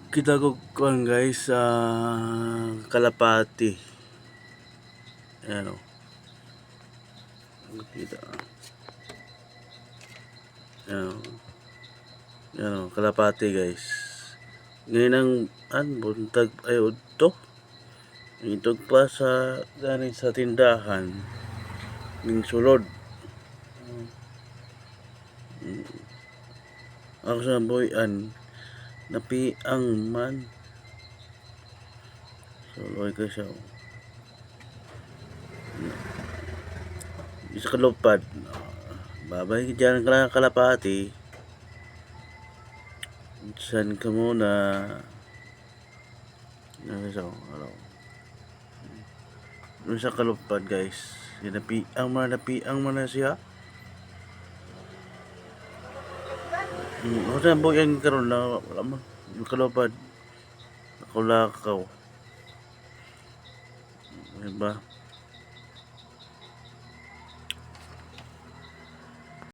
Kita ko kuan guys sa kalapati. Ayan o. Kita. Ayan o, kalapati guys. Ngayon ang buntag ay udto. Itog pa sa galing sa tindahan ning sulod. Ako sa boyan napiang man. Suloy ko siya. Isa kalupad. Babay dyan ka kalapati. San ka muna. Isa kalupad guys. Napiang man na siya. Ako sa boyan karon na wala man. Kalupad. Nakulakaw. Diba?